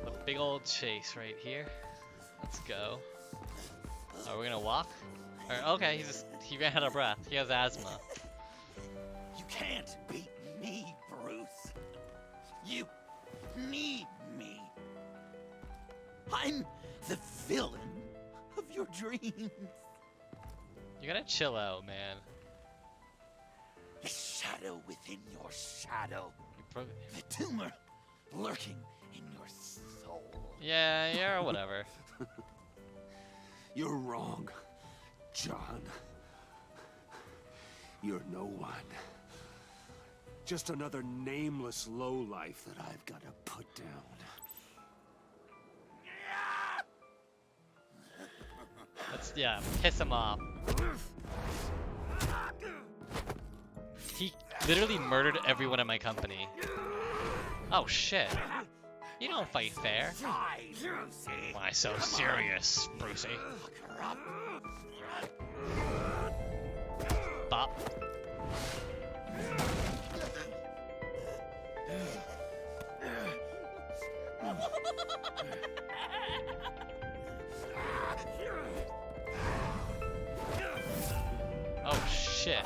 The big old chase right here. Let's go. Are we gonna walk? Or, okay, he ran out of breath. He has asthma. You can't beat me, Bruce. You need me. I'm the villain of your dreams. You gotta chill out, man. The shadow within your shadow. You The tumor lurking in your soul. yeah, whatever. You're wrong, John. You're no one. Just another nameless lowlife that I've got to put down. Let's, yeah, piss him off. He literally murdered everyone in my company. Oh shit. You don't fight fair. Why so serious, Brucey? Bop. Oh shit.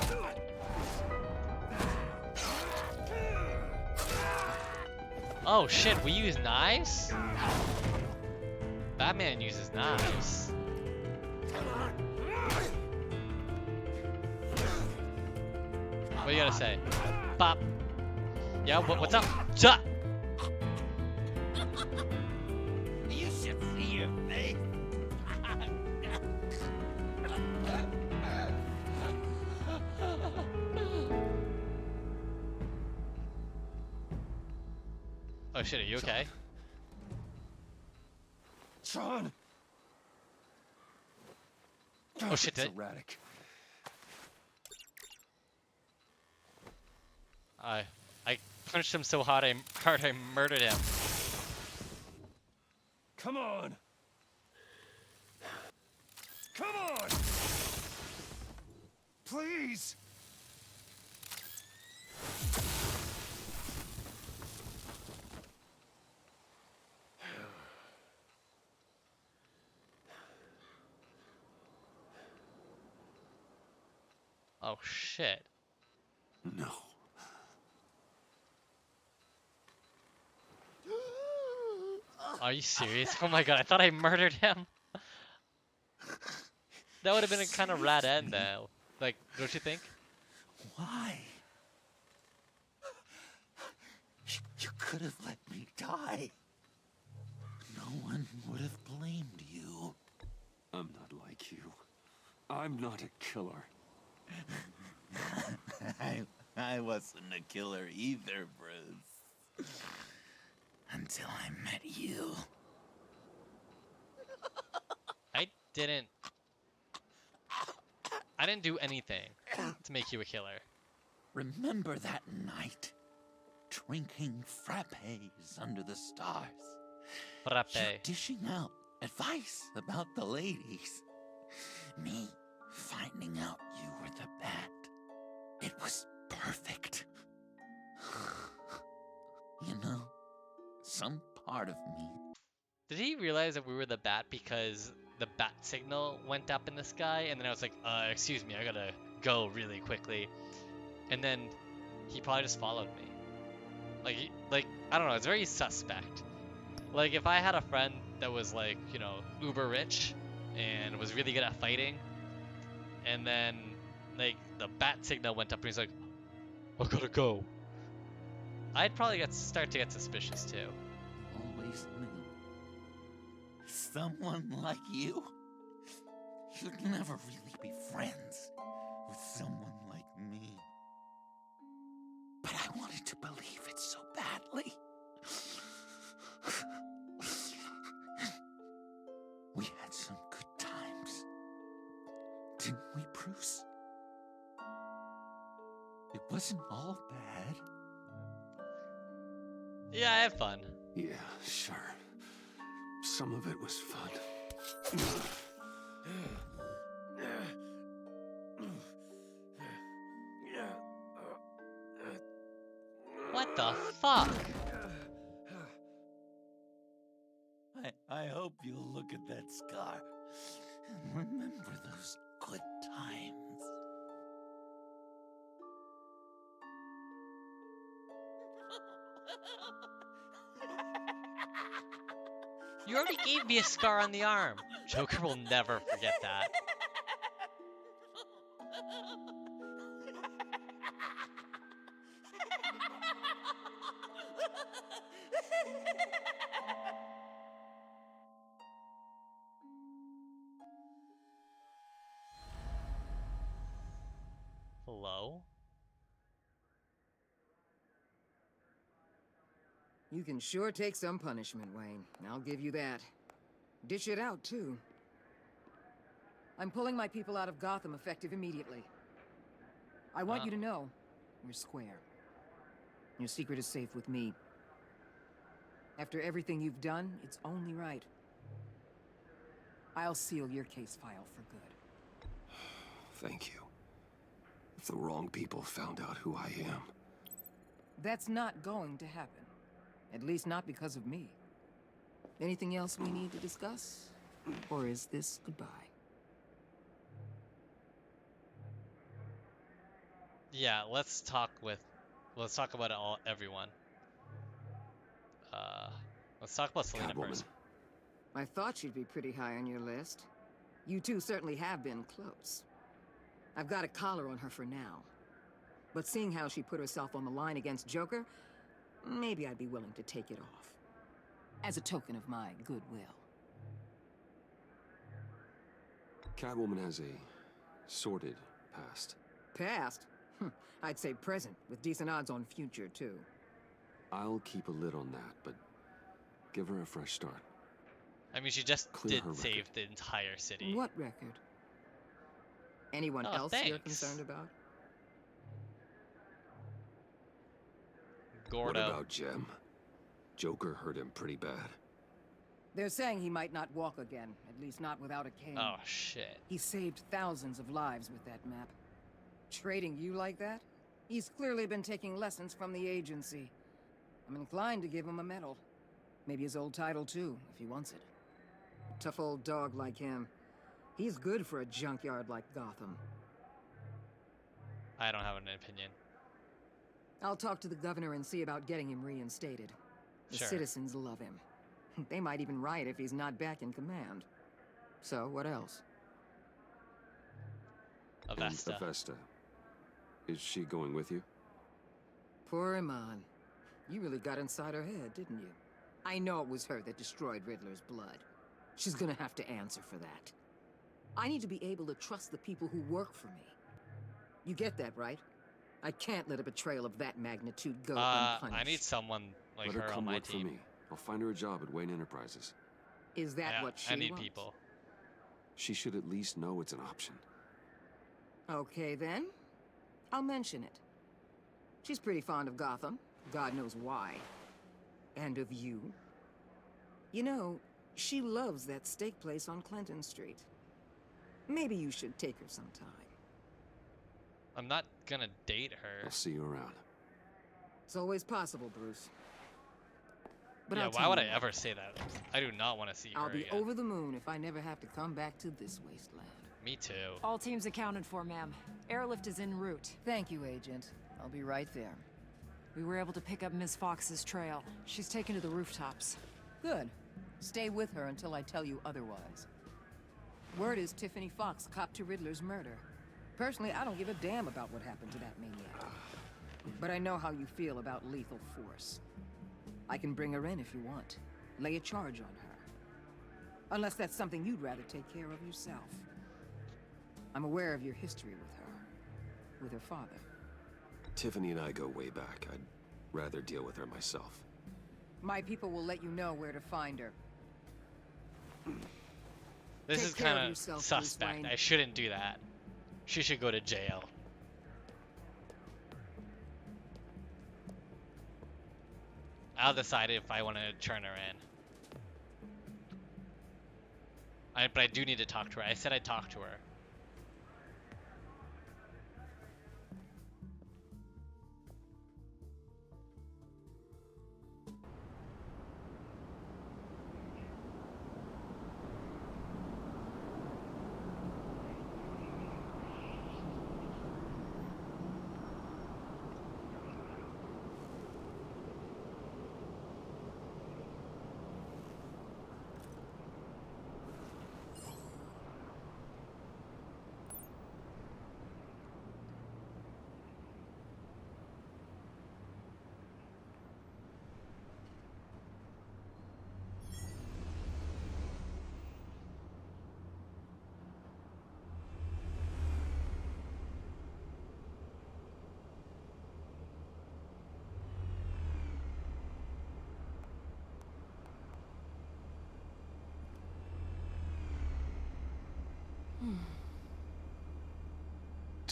Oh shit, we use knives? Batman uses knives. What do you gotta say? Bop. Yeah, what's up? Cha! You should see your face. Oh shit, are you okay? John! Oh shit, It's did erratic. I punched him so hard I murdered him. Come on! Come on! Please! Oh shit. No. Are you serious? Oh my god, I thought I murdered him. That would have been a kind of rad end though. Like, don't you think? Why? You could have let me die. No one would have blamed you. I'm not like you. I'm not a killer. I wasn't a killer either, Bruce. Until I met you. I didn't do anything to make you a killer. Remember that night? Drinking frappes under the stars. Frappe. You dishing out advice about the ladies. Me finding out you were the bat. It was perfect. You know, some part of me. Did he realize that we were the bat because the bat signal went up in the sky? And then I was like, excuse me, I gotta go really quickly. And then he probably just followed me. Like, I don't know, it's very suspect. Like, if I had a friend that was like, you know, uber rich and was really good at fighting, and then, like, the bat signal went up and he's like, I gotta go. I'd probably start to get suspicious too. Always knew. Someone like you? You'd never really be friends with someone like me. But I wanted to believe it so badly. We had some good times. Didn't we, Bruce? It wasn't all bad. Yeah, I had fun. Yeah, sure. Some of it was fun. What the fuck? look at that scar and remember those good times. You already gave me a scar on the arm. Joker will never forget that. Hello? You can sure take some punishment, Wayne. I'll give you that. Dish it out, too. I'm pulling my people out of Gotham effective immediately. I want you to know, we're square. Your secret is safe with me. After everything you've done, it's only right. I'll seal your case file for good. Thank you. If the wrong people found out who I am... That's not going to happen. At least not because of me. Anything else we need to discuss? Or is this goodbye? Yeah, let's talk about everyone. Let's talk about Selina Catwoman. first. I thought she'd be pretty high on your list. You two certainly have been close. I've got a collar on her for now. But seeing how she put herself on the line against Joker, maybe I'd be willing to take it off. As a token of my goodwill. Catwoman has a sordid past. Past? I'd say present, with decent odds on future, too. I'll keep a lid on that, but give her a fresh start. I mean, she just Clear did her save record. the entire city. What record? Anyone Oh, else you're thanks. concerned about? What Gordo. about Jem? Joker hurt him pretty bad. They're saying he might not walk again, at least not without a cane. Oh, shit. He saved thousands of lives with that map. Trading you like that? He's clearly been taking lessons from the agency. I'm inclined to give him a medal. Maybe his old title too, if he wants it. A tough old dog like him. He's good for a junkyard like Gotham. I don't have an opinion. I'll talk to the governor and see about getting him reinstated. The Sure. citizens love him. They might even riot if he's not back in command. So, what else? Avesta. And Avesta. Is she going with you? Poor Iman. You really got inside her head, didn't you? I know it was her that destroyed Riddler's blood. She's gonna have to answer for that. I need to be able to trust the people who work for me. You get that, right? I can't let a betrayal of that magnitude go unpunished. I need someone like Let her her come on my work for team. me. I'll find her a job at Wayne Enterprises. Is that what she I need wants? people. She should at least know it's an option. Okay, then. I'll mention it. She's pretty fond of Gotham. God knows why. And of you. You know, she loves that steak place on Clinton Street. Maybe you should take her sometime. I'm not gonna date her. I'll see you around. It's always possible, Bruce. But Yeah, I'll why tell would you I what, ever say that? I do not want to see I'll her be again. over the moon if I never have to come back to this wasteland. Me too. All teams accounted for, ma'am. Airlift is en route. Thank you, Agent. I'll be right there. We were able to pick up Miss Fox's trail. She's taken to the rooftops. Good. Stay with her until I tell you otherwise. Word is Tiffany Fox copped to Riddler's murder. Personally, I don't give a damn about what happened to that maniac. But I know how you feel about lethal force. I can bring her in if you want. Lay a charge on her. Unless that's something you'd rather take care of yourself. I'm aware of your history with her. With her father. Tiffany and I go way back. I'd rather deal with her myself. My people will let you know where to find her. This Take is care of kind of yourself, Bruce suspect. Wayne. I shouldn't do that. She should go to jail. I'll decide if I want to turn her in. But I do need to talk to her. I said I'd talk to her.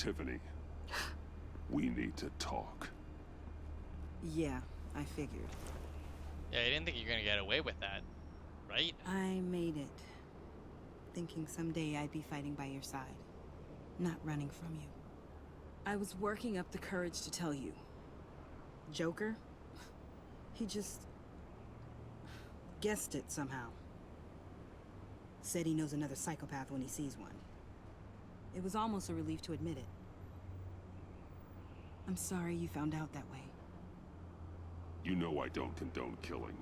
Tiffany, we need to talk. Yeah, I figured. Yeah, I didn't think you were gonna get away with that, right? I made it. Thinking someday I'd be fighting by your side, not running from you. I was working up the courage to tell you. Joker? He just guessed it somehow. Said he knows another psychopath when he sees one. It was almost a relief to admit it. I'm sorry you found out that way. You know I don't condone killing.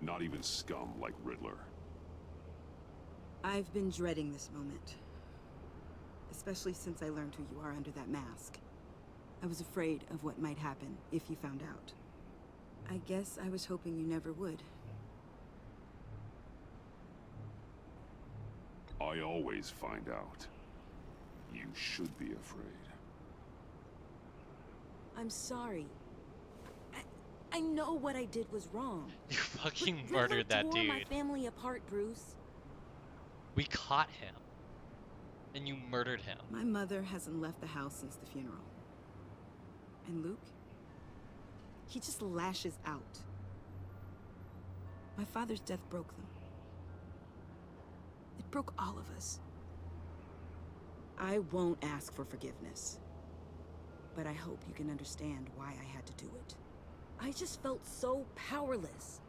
Not even scum like Riddler. I've been dreading this moment. Especially since I learned who you are under that mask. I was afraid of what might happen if you found out. I guess I was hoping you never would. I always find out. You should be afraid. I'm sorry. I know what I did was wrong. You fucking Riddler murdered that tore my dude. family apart, Bruce. We caught him. And you murdered him. My mother hasn't left the house since the funeral. And Luke? He just lashes out. My father's death broke them. It broke all of us. I won't ask for forgiveness. But I hope you can understand why I had to do it. I just felt so powerless.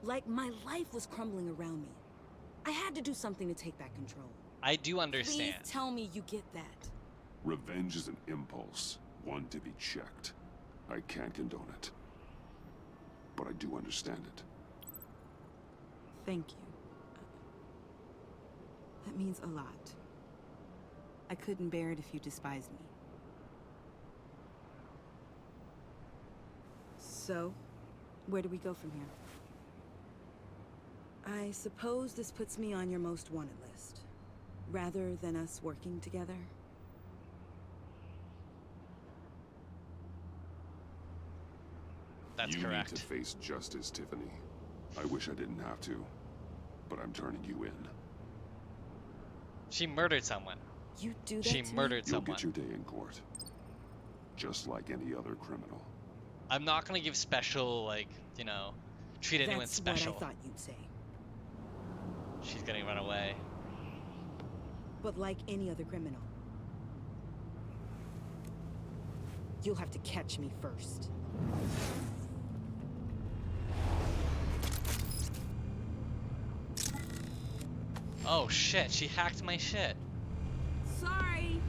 Like my life was crumbling around me. I had to do something to take back control. I do understand. Please tell me you get that. Revenge is an impulse, one to be checked. I can't condone it. But I do understand it. Thank you. That means a lot. I couldn't bear it if you despised me. So, where do we go from here? I suppose this puts me on your most wanted list, rather than us working together. That's you correct. need to face justice, Tiffany. I wish I didn't have to, but I'm turning you in. She murdered someone. You do that She to murdered You'll someone. get your day in court. Just like any other criminal. I'm not gonna give special, like, you know, treat anyone That's special. what I thought you'd say. She's gonna run away. But like any other criminal, you'll have to catch me first. Oh shit, she hacked my shit. Sorry.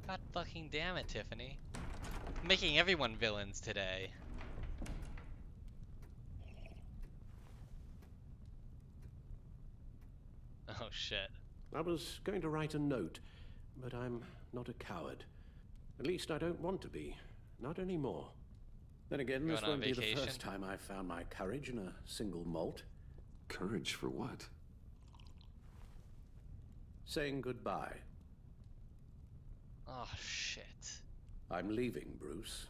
God fucking damn it, Tiffany. Making everyone villains today. Oh shit. I was going to write a note, but I'm not a coward. At least I don't want to be. Not anymore. Then again, this Going on won't be the vacation? first time I've found my courage in a single malt. Courage for what? Saying goodbye. Oh shit. I'm leaving, Bruce.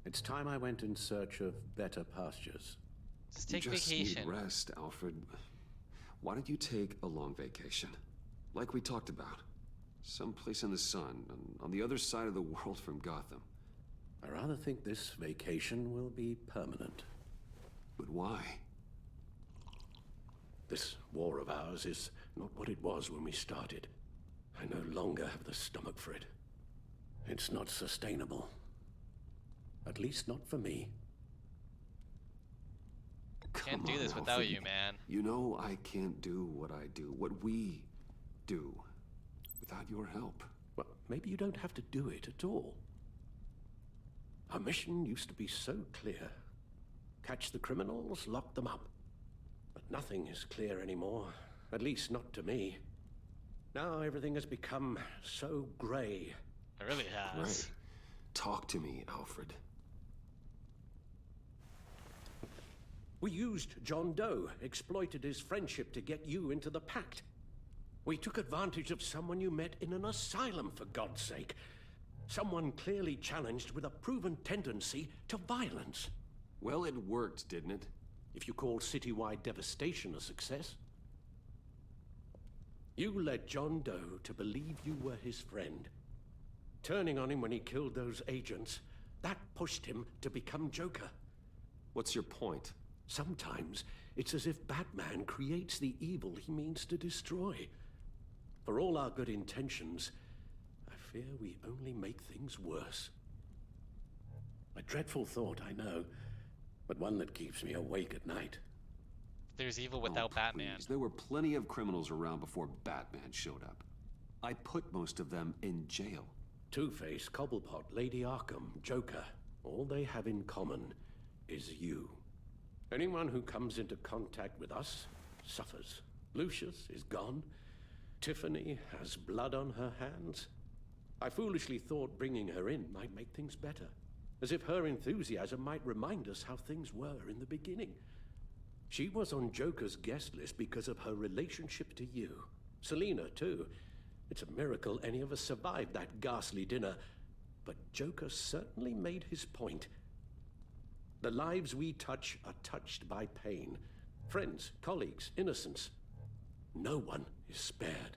It's time I went in search of better pastures. Just take you just vacation. need rest, Alfred. Why don't you take a long vacation? Like we talked about. Someplace in the sun, on the other side of the world from Gotham. I rather think this vacation will be permanent. But why? This war of ours is not what it was when we started. I no longer have the stomach for it. It's not sustainable. At least not for me. Can't Come do on, this without Alfred. you, man. You know I can't do what I do, what we do, without your help. Well, maybe you don't have to do it at all. Our mission used to be so clear. Catch the criminals, lock them up. But nothing is clear anymore. At least not to me. Now everything has become so gray. It really has. Right. Talk to me, Alfred. We used John Doe, exploited his friendship to get you into the pact. We took advantage of someone you met in an asylum, for God's sake. Someone clearly challenged with a proven tendency to violence. Well, it worked, didn't it? If you call citywide devastation a success. You led John Doe to believe you were his friend. Turning on him when he killed those agents, that pushed him to become Joker. What's your point? Sometimes it's as if Batman creates the evil he means to destroy. For all our good intentions, I fear we only make things worse. A dreadful thought, I know, but one that keeps me awake at night. There's evil without Batman. Please. There were plenty of criminals around before Batman showed up. I put most of them in jail. Two-Face, Cobblepot, Lady Arkham, Joker, all they have in common is you. Anyone who comes into contact with us suffers. Lucius is gone. Tiffany has blood on her hands. I foolishly thought bringing her in might make things better. As if her enthusiasm might remind us how things were in the beginning. She was on Joker's guest list because of her relationship to you. Selina, too. It's a miracle any of us survived that ghastly dinner. But Joker certainly made his point. The lives we touch are touched by pain. Friends, colleagues, innocents. No one is spared.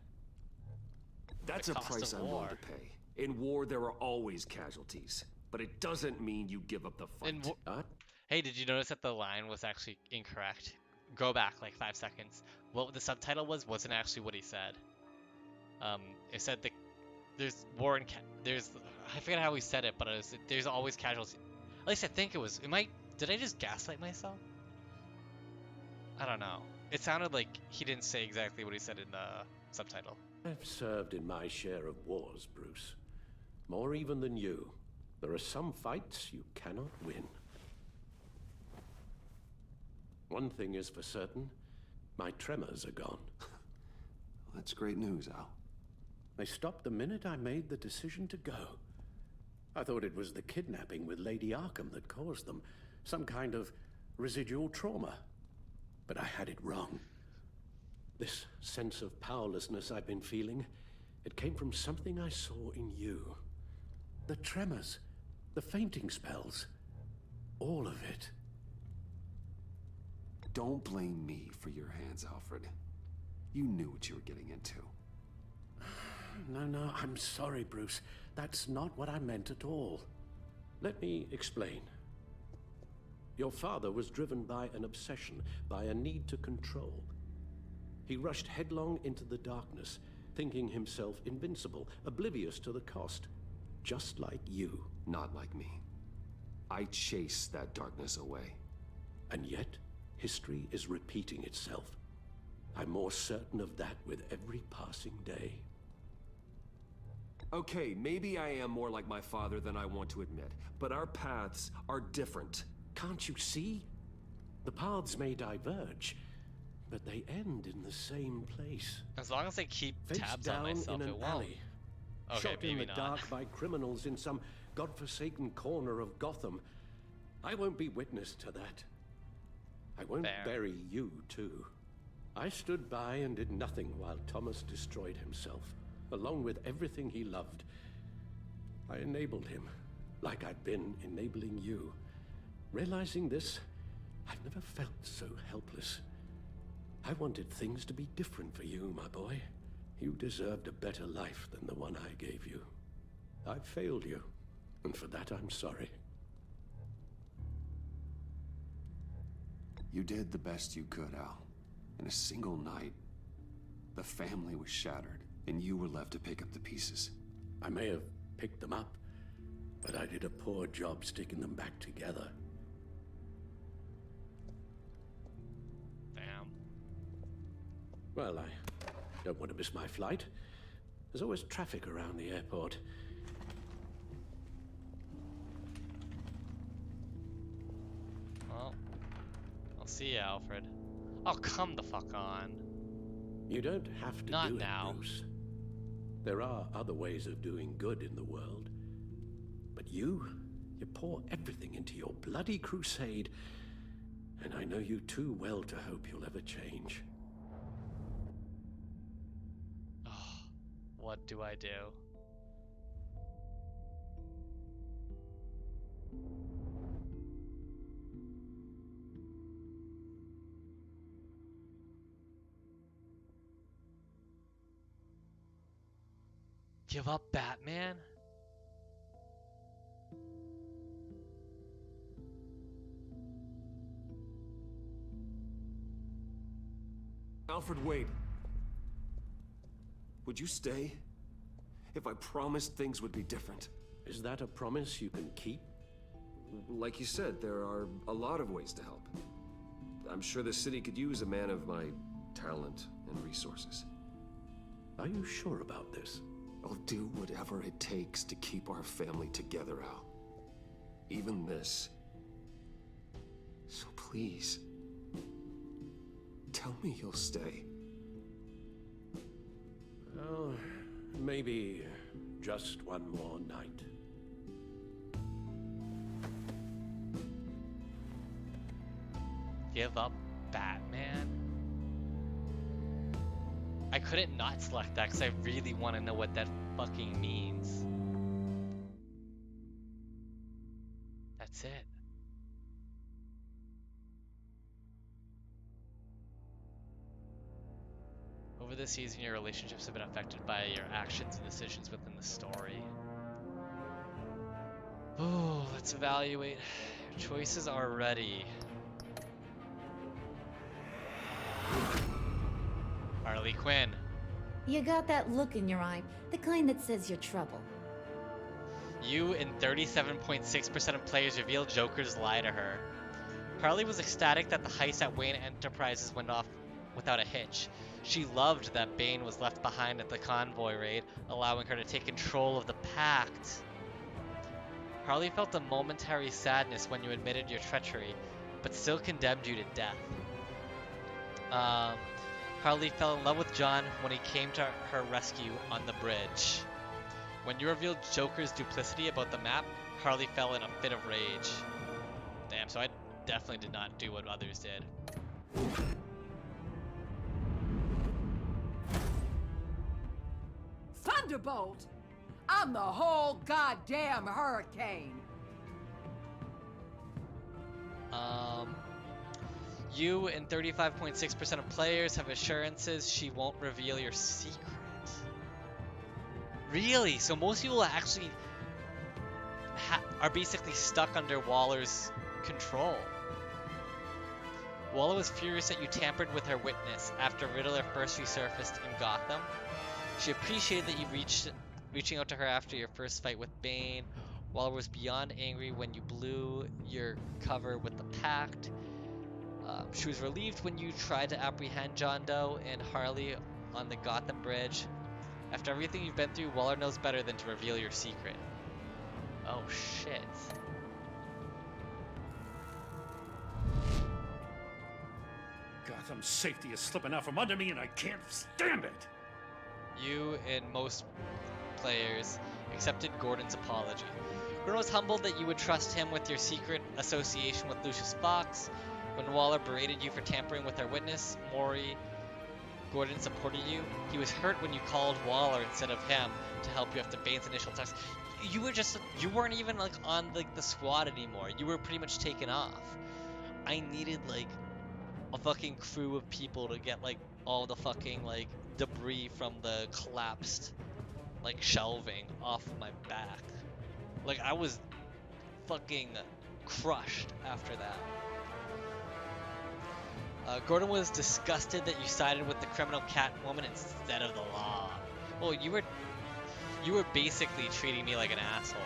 That's The a cost price of I'm willing war. to pay. In war, there are always casualties. But it doesn't mean you give up the fight. Hey, did you notice that the line was actually incorrect? Go back like 5 seconds. What the subtitle wasn't actually what he said. It said there's war and there's I forget how he said it, but it was, there's always casualties. At least I think it was. Did I just gaslight myself? I don't know. It sounded like he didn't say exactly what he said in the subtitle. I've served in my share of wars, Bruce. More even than you. There are some fights you cannot win. One thing is for certain, my tremors are gone. That's great news, Al. They stopped the minute I made the decision to go. I thought it was the kidnapping with Lady Arkham that caused them. Some kind of residual trauma. But I had it wrong. This sense of powerlessness I've been feeling, it came from something I saw in you. The tremors, the fainting spells, all of it. Don't blame me for your hands, Alfred. You knew what you were getting into. No, I'm sorry, Bruce. That's not what I meant at all. Let me explain. Your father was driven by an obsession, by a need to control. He rushed headlong into the darkness, thinking himself invincible, oblivious to the cost. Just like you. Not like me. I chased that darkness away. And yet, history is repeating itself. I'm more certain of that with every passing day. Okay, maybe I am more like my father than I want to admit, but our paths are different. Can't you see? The paths may diverge, but they end in the same place. As long as I keep Face tabs on down myself, in an it won't. alley. Okay, Shot in maybe the not. dark by criminals in some godforsaken corner of Gotham. I won't be witness to that. I won't Fair. bury you, too. I stood by and did nothing while Thomas destroyed himself, along with everything he loved. I enabled him, like I'd been enabling you. Realizing this, I've never felt so helpless. I wanted things to be different for you, my boy. You deserved a better life than the one I gave you. I failed you, and for that I'm sorry. You did the best you could, Al. In a single night, the family was shattered, and you were left to pick up the pieces. I may have picked them up, but I did a poor job sticking them back together. Damn. Well, I don't want to miss my flight. There's always traffic around the airport. Well, I'll see you, Alfred. Oh, come the fuck on. You don't have to Not do now. it, Bruce. There are other ways of doing good in the world. But you pour everything into your bloody crusade, and I know you too well to hope you'll ever change. What do I do? Give up Batman? Alfred Wade. Would you stay? If I promised things would be different. Is that a promise you can keep? Like you said, there are a lot of ways to help. I'm sure the city could use a man of my talent and resources. Are you sure about this? I'll do whatever it takes to keep our family together, Al. Even this. So please, tell me you'll stay. Well, maybe just one more night. Give up Batman? I couldn't not select that because I really want to know what that fucking means. That's it. Over the season, your relationships have been affected by your actions and decisions within the story. Oh, let's evaluate. Your choices are ready. Harley Quinn. You got that look in your eye, the kind that says you're trouble. You and 37.6% of players revealed Joker's lie to her. Harley was ecstatic that the heist at Wayne Enterprises went off without a hitch. She loved that Bane was left behind at the convoy raid, allowing her to take control of the Pact. Harley felt a momentary sadness when you admitted your treachery, but still condemned you to death. Harley fell in love with John when he came to her rescue on the bridge. When you revealed Joker's duplicity about the map, Harley fell in a fit of rage. Damn, so I definitely did not do what others did. Thunderbolt! I'm the whole goddamn hurricane! You and 35.6% of players have assurances she won't reveal your secret. Really? So most people actually are basically stuck under Waller's control. Waller was furious that you tampered with her witness after Riddler first resurfaced in Gotham. She appreciated that you reaching out to her after your first fight with Bane. Waller was beyond angry when you blew your cover with the Pact. She was relieved when you tried to apprehend John Doe and Harley on the Gotham Bridge. After everything you've been through, Waller knows better than to reveal your secret. Oh shit. Gotham's safety is slipping out from under me and I can't stand it! You and most players accepted Gordon's apology. Gordon was humbled that you would trust him with your secret association with Lucius Fox. When Waller berated you for tampering with our witness, Gordon supported you. He was hurt when you called Waller instead of him to help you after Bane's initial attacks. You weren't even like on like the squad anymore. You were pretty much taken off. I needed like a fucking crew of people to get like all the fucking like debris from the collapsed like shelving off of my back. Like I was fucking crushed after that. Gordon was disgusted that you sided with the criminal Catwoman instead of the law. Well, you were basically treating me like an asshole.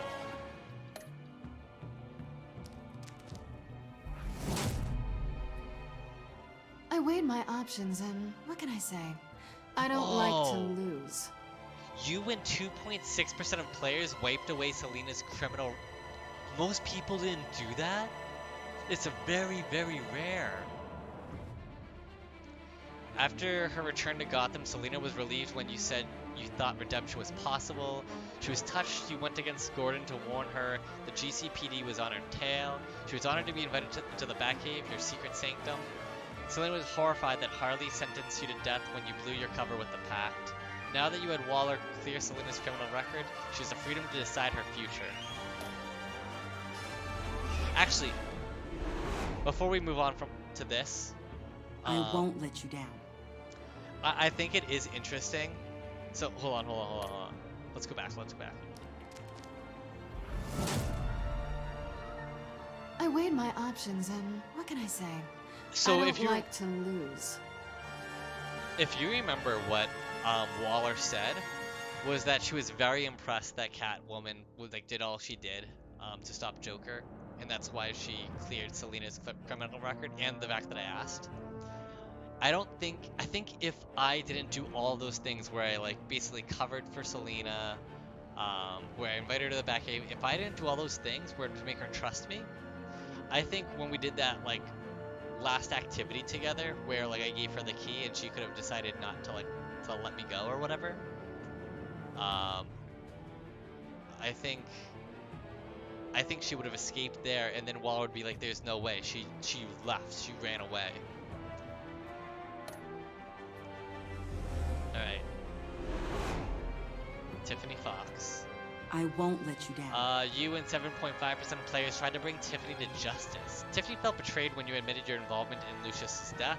I weighed my options and what can I say? I don't like to lose. You and 2.6% of players wiped away Selina's criminal. Most people didn't do that? It's a very, very rare. After her return to Gotham, Selina was relieved when you said you thought redemption was possible. She was touched you went against Gordon to warn her the GCPD was on her tail. She was honored to be invited to the Batcave, your secret sanctum. Selina was horrified that Harley sentenced you to death when you blew your cover with the Pact. Now that you had Waller clear Selena's criminal record, she has the freedom to decide her future. Actually, before we move on to this, I won't let you down. I think it is interesting. So hold on. Let's go back. I weighed my options, and what can I say? So I if don't you like to lose. if you remember what Waller said, was that she was very impressed that Catwoman did all she did to stop Joker, and that's why she cleared Selena's criminal record and the fact that I asked. I think if I didn't do all those things where I basically covered for Selena, where I invited her to the Batcave, if I didn't do all those things where to make her trust me, I think when we did that last activity together, where I gave her the key and she could have decided not to to let me go or whatever, I think she would have escaped there, and then Waller would be like, "There's no way. She left. She ran away." All right. Tiffany Fox. I won't let you down. You and 7.5% of players tried to bring Tiffany to justice. Tiffany felt betrayed when you admitted your involvement in Lucius's death.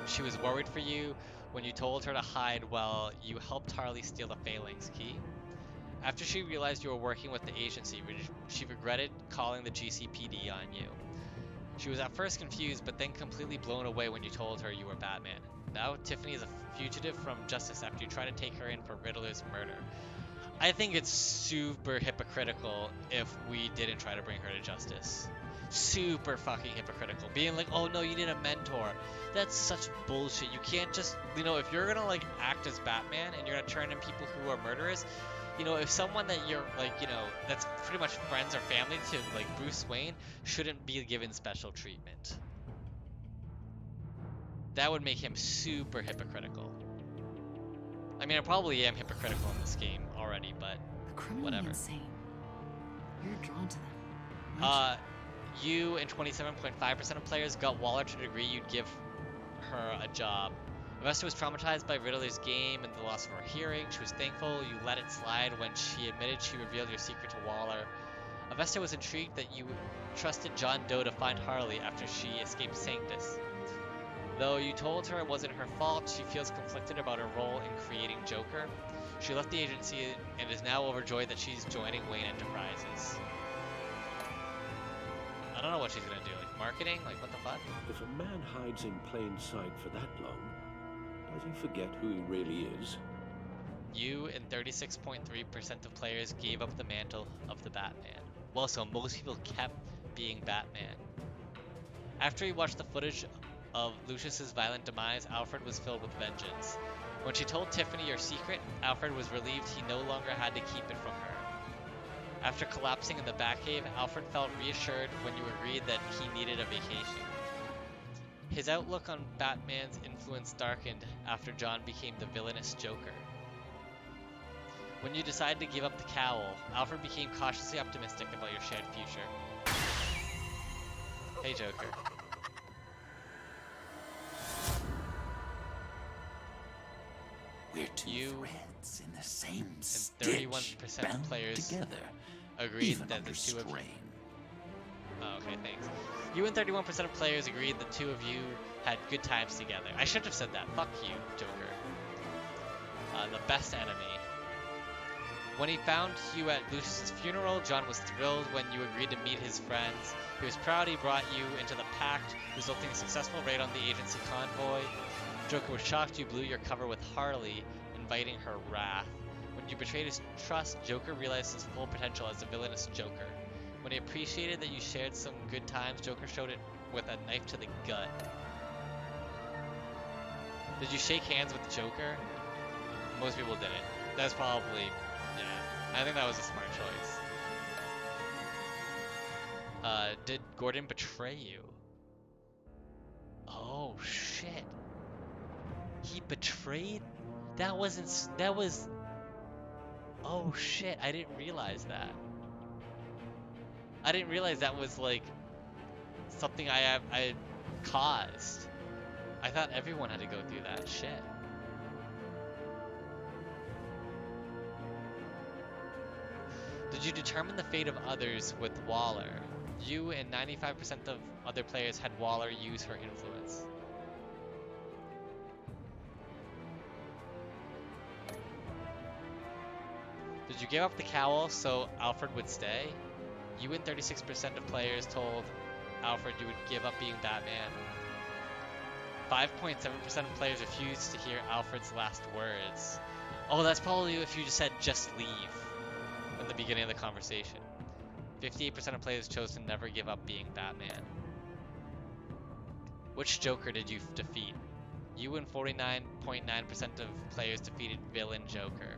She was worried for you when you told her to hide while you helped Harley steal the Phalanx key. After she realized you were working with the agency, she regretted calling the GCPD on you. She was at first confused, but then completely blown away when you told her you were Batman. Now, Tiffany is a fugitive from justice after you try to take her in for Riddler's murder. I think it's super hypocritical if we didn't try to bring her to justice. Super fucking hypocritical. Being like, oh no, you need a mentor. That's such bullshit. You can't just, if you're gonna act as Batman and you're gonna turn in people who are murderers, if someone that you're that's pretty much friends or family to Bruce Wayne shouldn't be given special treatment. That would make him super hypocritical. I mean, I probably am hypocritical in this game already, but The criminally whatever. insane. You're drawn to them. You and 27.5% of players got Waller to agree you'd give her a job. Avesta was traumatized by Riddler's game and the loss of her hearing. She was thankful you let it slide when she admitted she revealed your secret to Waller. Avesta was intrigued that you trusted John Doe to find Harley after she escaped Sanctus. Though you told her it wasn't her fault, she feels conflicted about her role in creating Joker. She left the agency and is now overjoyed that she's joining Wayne Enterprises. I don't know what she's gonna do, marketing? What the fuck? If a man hides in plain sight for that long, does he forget who he really is? You and 36.3% of players gave up the mantle of the Batman. Well, so most people kept being Batman. After he watched the footage of Lucius's violent demise, Alfred was filled with vengeance. When she told Tiffany your secret, Alfred was relieved he no longer had to keep it from her. After collapsing in the Batcave, Alfred felt reassured when you agreed that he needed a vacation. His outlook on Batman's influence darkened after John became the villainous Joker. When you decided to give up the cowl, Alfred became cautiously optimistic about your shared future. Hey, Joker. We're two You threads in the same and stitch, 31% of bound players together, agreed even that under the two of you... strain. Oh, okay, thanks. You and 31% of players agreed the two of you had good times together. I should have said that. Fuck you, Joker. The best enemy. When he found you at Lucius's funeral, John was thrilled when you agreed to meet his friends. He was proud he brought you into the pact, resulting in a successful raid on the agency convoy. Joker was shocked you blew your cover with Harley, inviting her wrath. When you betrayed his trust, Joker realized his full potential as a villainous Joker. When he appreciated that you shared some good times, Joker showed it with a knife to the gut. Did you shake hands with Joker? Most people didn't. That's probably, yeah. I think that was a smart choice. Did Gordon betray you? Oh shit. He betrayed? That was, oh shit, I didn't realize that. I didn't realize that was something I caused. I thought everyone had to go through that shit. Did you determine the fate of others with Waller? You and 95% of other players had Waller use her influence. Did you give up the cowl so Alfred would stay? You and 36% of players told Alfred you would give up being Batman. 5.7% of players refused to hear Alfred's last words. Oh, that's probably if you just said just leave in the beginning of the conversation. 58% of players chose to never give up being Batman. Which Joker did you defeat? You and 49.9% of players defeated villain Joker.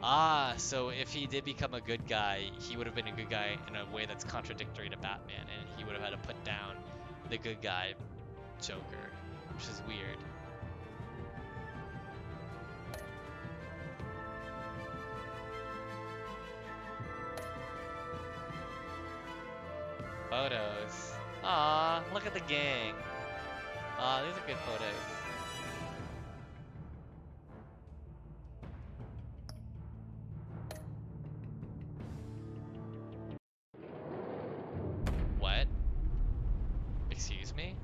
Ah, so if he did become a good guy, he would have been a good guy in a way that's contradictory to Batman, and he would have had to put down the good guy Joker, which is weird. Photos. Aw, look at the gang. Aw, these are good photos. What? Excuse me?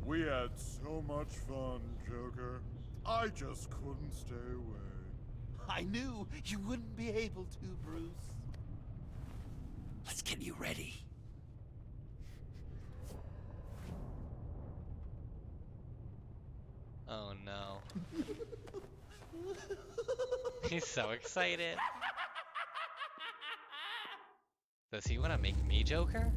We had so much fun, Joker. I just couldn't stay away. I knew you wouldn't be able to, Bruce. Let's get you ready. Oh no. He's so excited. Does he want to make me Joker?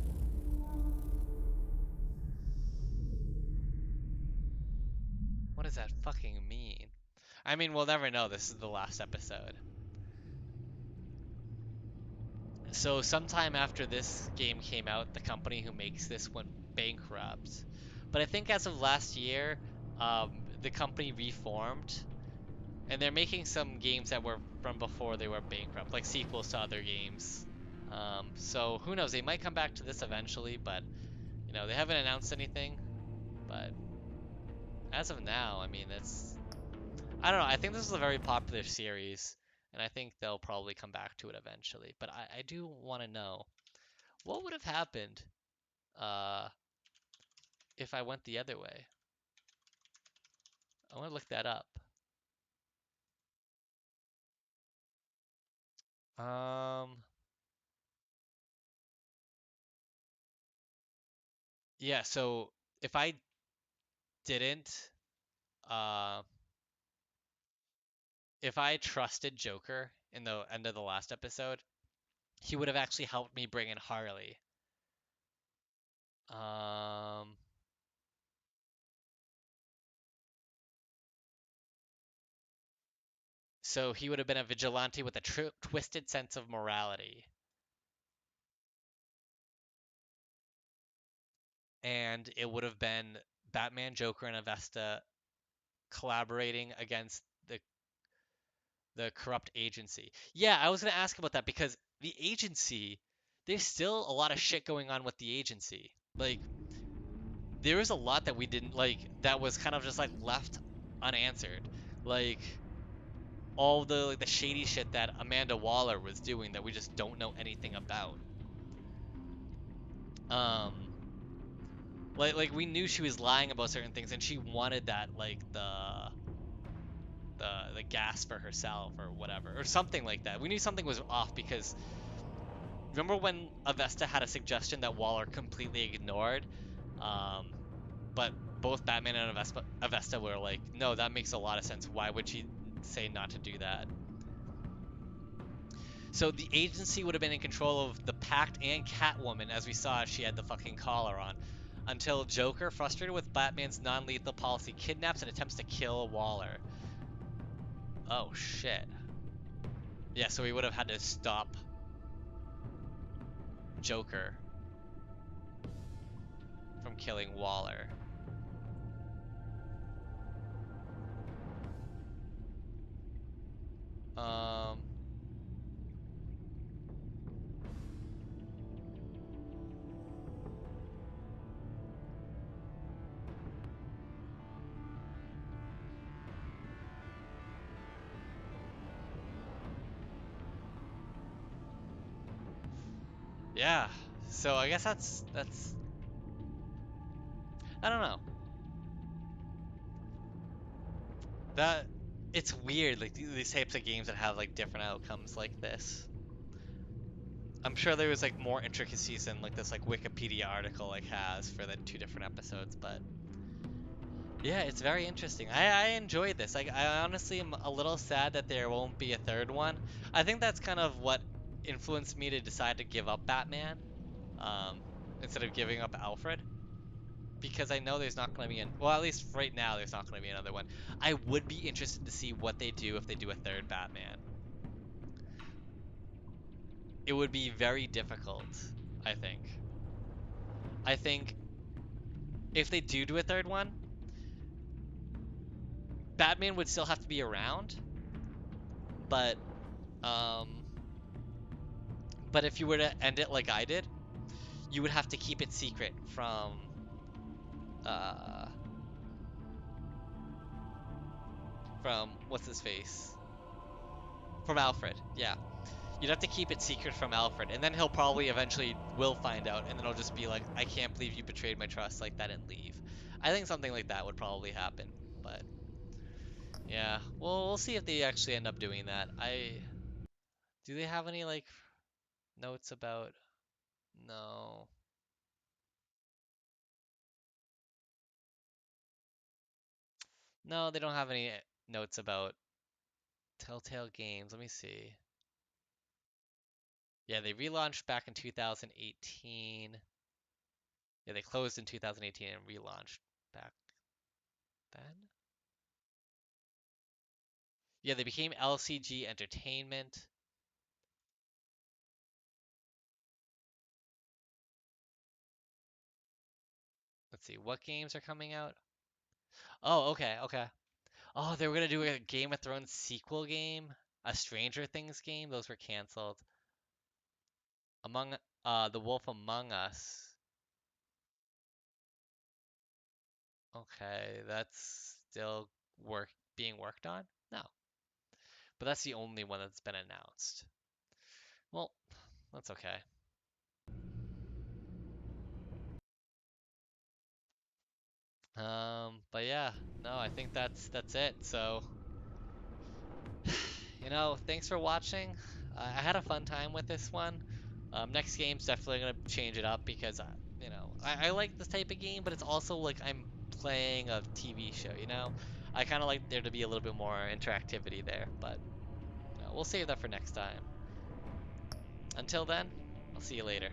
What does that fucking mean? I mean, we'll never know. This is the last episode. So sometime after this game came out, the company who makes this went bankrupt. But I think as of last year, the company reformed, and they're making some games that were from before they were bankrupt, like sequels to other games. So who knows? They might come back to this eventually, but you know, they haven't announced anything. But as of now, I mean, I don't know. I think this is a very popular series, and I think they'll probably come back to it eventually. But I do want to know what would have happened if I went the other way. I want to look that up. Yeah, so if I didn't, if I trusted Joker in the end of the last episode, he would have actually helped me bring in Harley. So he would have been a vigilante with a twisted sense of morality. And it would have been Batman, Joker, and Avesta collaborating against the corrupt agency. Yeah, I was gonna ask about that because the agency, there's still a lot of shit going on with the agency. Like, there is a lot that we didn't that was kind of just like left unanswered. Like all the shady shit that Amanda Waller was doing that we just don't know anything about. Like we knew she was lying about certain things, and she wanted that the gas for herself or whatever, or something like that. We knew something was off because remember when Avesta had a suggestion that Waller completely ignored, but both Batman and Avesta were like, no, that makes a lot of sense. Why would she say not to do that? So the agency would have been in control of the Pact and Catwoman, as we saw she had the fucking collar on, until Joker, frustrated with Batman's non-lethal policy, kidnaps and attempts to kill Waller. Oh shit. Yeah, so we would have had to stop Joker from killing Waller. yeah. So I guess that's I don't know. That it's weird, like these types of games that have like different outcomes like this. I'm sure there was like more intricacies than like this like Wikipedia article like has for the 2 different episodes, but yeah, it's very interesting. I enjoyed this. Like I honestly am a little sad that there won't be a third one. I think that's kind of what influenced me to decide to give up Batman, um, instead of giving up Alfred. Because I know there's not going to be well, at least right now there's not going to be another one. I would be interested to see what they do if they do a third Batman. It would be very difficult, I think. I think if they do a third one, Batman would still have to be around, but um but if you were to end it like I did, you would have to keep it secret uh from what's his face? From Alfred. Yeah. You'd have to keep it secret from Alfred, and then he'll probably eventually will find out, and then he'll just be like, I can't believe you betrayed my trust like that and leave. I think something like that would probably happen, but yeah. Well, we'll see if they actually end up doing that. Do they have any like notes about no. No, they don't have any notes about Telltale Games. Let me see. Yeah, they relaunched back in 2018. Yeah, they closed in 2018 and relaunched back then. Yeah, they became LCG Entertainment. Let's see, what games are coming out? Oh, okay, okay. Oh, they were gonna do a Game of Thrones sequel game, a Stranger Things game. Those were canceled. Among The Wolf Among Us. Okay, that's still being worked on? No. But that's the only one that's been announced. Well, that's okay. But yeah, no, I think that's it. So, thanks for watching. I had a fun time with this one. Next game's definitely gonna change it up because I like this type of game, but it's also like I'm playing a TV show. I kind of like there to be a little bit more interactivity there, but we'll save that for next time. Until then, I'll see you later.